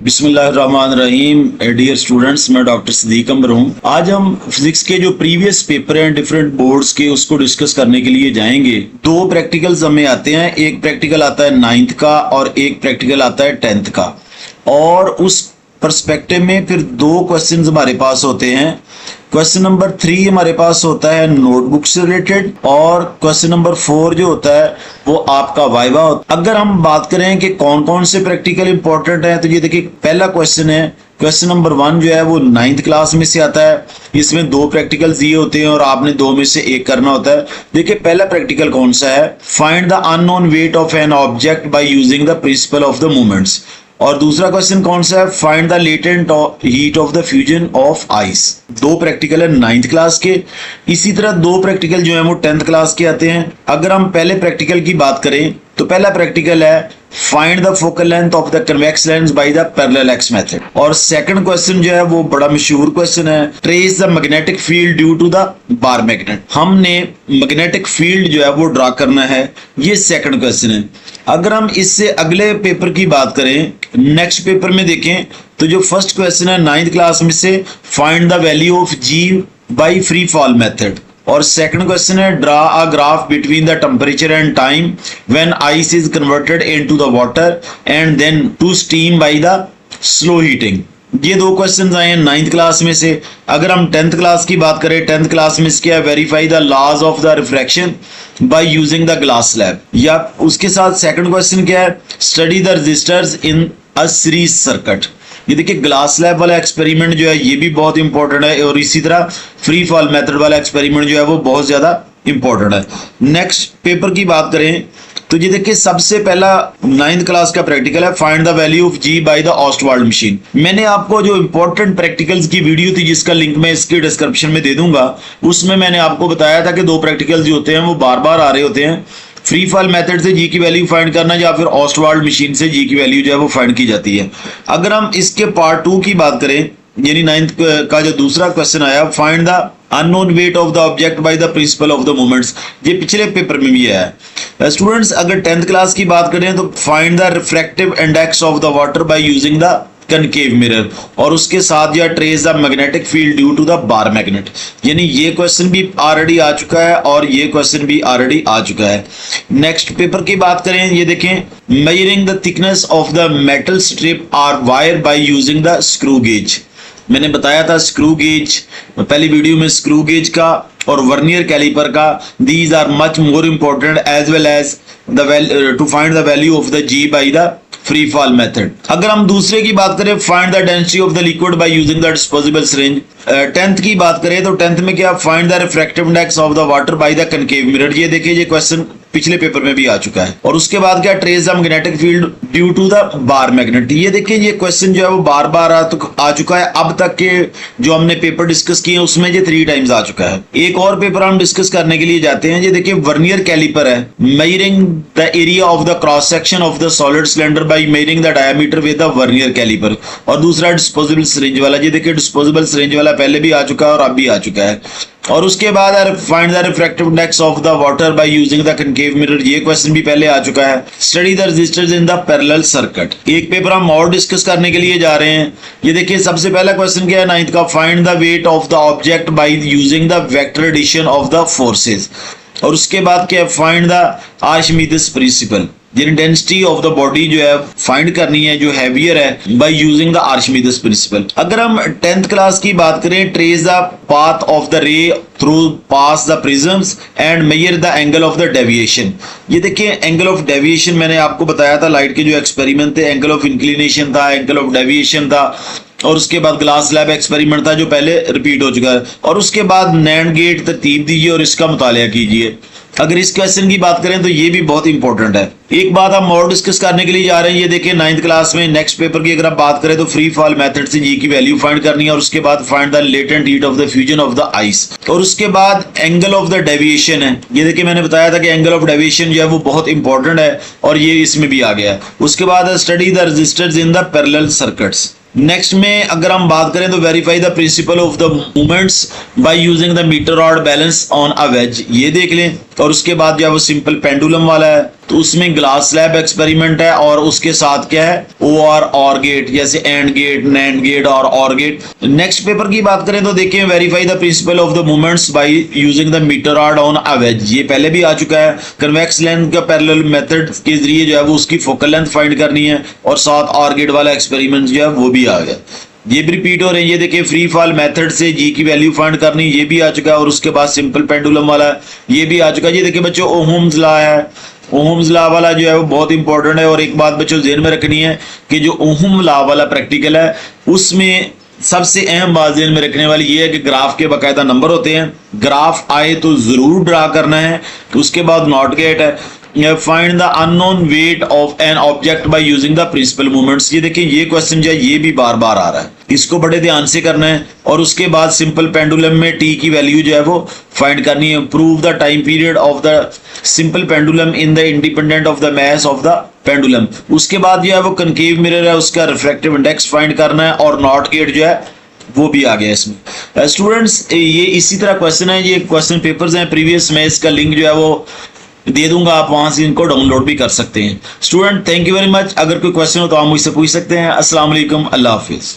बिस्मिल्लाहिर्रहमानिर्रहीम। Dear students, मैं doctor Siddique अमर हूँ। आज हम फिजिक्स के जो प्रीवियस पेपर हैं डिफरेंट बोर्ड्स के, उसको डिस्कस करने के लिए जाएंगे। दो प्रैक्टिकल्स हमें आते हैं, एक प्रैक्टिकल आता है 9th का और एक प्रैक्टिकल आता है 10th का। और उस पर्सपेक्टिव में फिर दो क्वेश्चंस हमारे पास होते हैं। क्वेश्चन नंबर 3 हमारे पास होता है नोटबुक से रिलेटेड, और क्वेश्चन नंबर 4 जो होता है वो आपका वाइवा होता है। अगर हम बात करें कि कौन कौन से प्रैक्टिकल इंपॉर्टेंट है, तो ये देखिए पहला क्वेश्चन है, क्वेश्चन नंबर 1 जो है वो 9th क्लास में से आता है। इसमें दो प्रैक्टिकल दिए होते हैं और आपने दो में से एक करना होता है। देखिए पहला प्रैक्टिकल कौन सा है, find the unknown weight of an object by using the principle of the moments. और दूसरा क्वेश्चन कौन सा है, find the latent heat of the fusion of ice. दो प्रैक्टिकल है 9th क्लास के। इसी तरह दो प्रैक्टिकल जो है वो 10th क्लास के आते हैं। अगर हम पहले प्रैक्टिकल की बात करें तो पहला प्रैक्टिकल है find the focal length of the convex lens by the parallax method. और सेकंड क्वेश्चन जो है वो बड़ा मशहूर क्वेश्चन है, trace the magnetic field due to the bar magnet. हमने मैग्नेटिक फील्ड जो है वो ड्रा करना है, ये सेकंड क्वेश्चन है। अगर हम इससे अगले पेपर की बात करें, नेक्स्ट पेपर में देखें तो जो फर्स्ट क्वेश्चन है 9th क्लास में से, find the value of ji by free fall method. और सेकंड क्वेश्चन है draw a graph between the temperature and time when ice is converted into the water and then to steam by the slow heating. ये दो questions आए हैं 9th class में से। अगर हम 10th क्लास की बात करें, 10th क्लास में इसके verify the laws of the refraction by using the glass slab. या उसके साथ सेकंड क्वेश्चन क्या है, study the resistors in a series circuit. ये देखिए ग्लास स्लैब वाला एक्सपेरिमेंट जो है ये भी बहुत इंपॉर्टेंट है, और इसी तरह फ्री फॉल मेथड वाला एक्सपेरिमेंट जो है वो बहुत ज्यादा इंपॉर्टेंट है। नेक्स्ट पेपर की बात करें तो ये देखिए सबसे पहला 9th क्लास का प्रैक्टिकल है, find the value of ji by the Ostwald machine. मैंने आपको जो इंपॉर्टेंट प्रैक्टिकल्स की वीडियो थी, जिसका लिंक मैं इसके डिस्क्रिप्शन में दे दूंगा, उसमें मैंने आपको बताया था कि दो प्रैक्टिकल्स जो होते हैं वो बार बार आ रहे होते हैं। फ्री फॉल मेथड से जी की वैल्यू फाइंड करना, या फिर ऑस्टवाल्ड मशीन से जी की वैल्यू जो है वो फाइंड की जाती है। अगर हम इसके पार्ट 2 की बात करें, यानी 9th का जो दूसरा क्वेश्चन आया, find the unknown weight of the object by the principle of the moments, ये पिछले पेपर में भी है। स्टूडेंट्स अगर 10th क्लास की बात करें तो find the refractive index of the water by using the concave mirror, और उसके साथ या trace the magnetic field due to the bar magnet. यानी ये क्वेश्चन भी ऑलरेडी आ चुका है और ये क्वेश्चन भी ऑलरेडी आ चुका है। नेक्स्ट पेपर की बात करें, ये देखें, measuring the thickness of the metal strip और wire by using the screw gauge. मैंने बताया था स्क्रू गेज पहली वीडियो में, स्क्रू गेज का और वर्नियर कैलिपर का, these are much more important as well as the to find the value of the G by the free fall method. अगर हम दूसरे की बात करें, find the density of the liquid by using the disposable syringe. 10th की बात करें तो 10th में क्या, find the refractive index of the water by the concave mirror. ये देखिए ये क्वेश्चन पिछले पेपर में भी आ चुका है। और उसके बाद क्या, trace the magnetic field due to the bar magnet. ये देखिए ये क्वेश्चन जो है वो बार बार आ चुका है। अब तक के जो हमने पेपर डिस्कस किए उसमें ये 3 टाइम्स आ चुका है। एक और पेपर हम डिस्कस करने के लिए जाते हैं। ये देखिए वर्नियर कैलिपर है, measuring the area of the cross section of the solid cylinder by measuring the diameter with the vernier calliper. और दूसरा डिस्पोजेबल सिरिंज वाला, ये देखिए डिस्पोजेबल सिरिंज वाला पहले भी आ चुका है और अब भी आ चुका है। और उसके बाद find the refractive index of the water by using the concave mirror, ये क्वेश्चन भी पहले आ चुका है। Study the resistors in the parallel circuit. एक पेपर हम और डिस्कस करने के लिए जा रहे हैं। ये देखिए सबसे पहला क्वेश्चन क्या है 9th का, find the weight of the object by using the vector addition of the forces. और उसके बाद क्या है, फाइंड द आर्चिमीदेस प्रिंसिपल, यानी डेंसिटी ऑफ द बॉडी जो है फाइंड करनी है जो हैवियर है by using the Archimedes principle. अगर हम 10th क्लास की बात करें, trace the path of the ray through pass the prisms and measure the angle of the deviation. ये देखिए एंगल ऑफ डेविएशन मैंने आपको बताया था, लाइट के जो एक्सपेरिमेंट थे, एंगल ऑफ इंक्लिनेशन था, एंगल ऑफ डेविएशन था, और उसके बाद ग्लास स्लैब एक्सपेरिमेंट था जो पहले रिपीट हो चुका है। और उसके बाद नैंड गेट तरतीब दीजिए और इसका मुतालिया कीजिए। अगर इस क्वेश्चन की बात करें तो ये भी बहुत इंपॉर्टेंट है। एक बात हम और डिस्कस करने के लिए जा रहे हैं। ये देखिए 9th क्लास में नेक्स्ट पेपर की अगर आप बात करें तो फ्री फॉल मेथड से जी की वैल्यू फाइंड करनी है, और उसके बाद find the latent heat of the fusion of the ice. और उसके बाद एंगल ऑफ द डेविएशन है। ये देखिए मैंने बताया था कि एंगल ऑफ डेविएशन जो है वो बहुत इंपॉर्टेंट है, और ये इसमें भी आ गया है। उसके बाद study the resistors in the parallel circuits. Next में अगर हम बात करें तो verify the principle of the movements by using the metre rod balance on a wedge, ये देख लें। और उसके बाद जो है वो सिंपल पेंडुलम वाला है। तो उसमें ग्लास स्लैब एक्सपेरिमेंट है और उसके साथ क्या है और गेट, जैसे AND gate, NAND gate OR gate. Next paper की बात करें तो देखिए verify the principle of the moments by using the metre rod on a wedge, ये पहले भी आ चुका है। कन्वेक्स लेंथ का पैरेलल मेथड के जरिए जो है वो उसकी फोकल लेंथ फाइंड करनी है, और साथ और गेट वाला एक्सपेरिमेंट जो है वो भी आ गया, ये भी रिपीट हो रहे हैं। ये देखिए फ्री फॉल मेथड से जी की वैल्यू फाइंड करनी, ये भी आ चुका है। और उसके बाद सिंपल पेंडुलम वाला ये भी आ चुका है। ये देखिए बच्चों ओहम्स लॉ है, ओहम्स लॉ वाला जो है वो बहुत इंपॉर्टेंट है। और एक बात बच्चों ध्यान में रखनी है कि जो ओहम लॉ वाला प्रैक्टिकल है उसमें सबसे अहम बात ध्यान में रखने वाली ये है कि ग्राफ के बाकायदा नंबर होते हैं, ग्राफ आए तो जरूर ड्रा करना है। उसके बाद नॉट गेट है, find the unknown weight of an object by using the principle movements. ये देखिए ये क्वेश्चन जो है ये भी बार बार आ रहा है, इसको बड़े ध्यान से करना है। और उसके बाद सिंपल पेंडुलम में टी की वैल्यू जो है वो फाइंड करनी है। Prove the time period of the simple pendulum in the independent of the mass of the pendulum. उसके बाद जो है वो कनकेव मिरर है, उसका रिफ्रैक्टिव इंडेक्स फाइंड करना है। और नॉट गेट जो है वो भी आ गया इसमें। स्टूडेंट्स ये इसी तरह क्वेश्चन है, ये क्वेश्चन पेपर्स हैं प्रीवियस, मैं इसका लिंक जो है वो दे दूंगा, आप वहां से इनको डाउनलोड भी कर सकते हैं। Student thank you very much. अगर कोई क्वेश्चन हो तो आप मुझसे पूछ सकते हैं। अस्सलाम वालेकुम, अल्लाह हाफिज।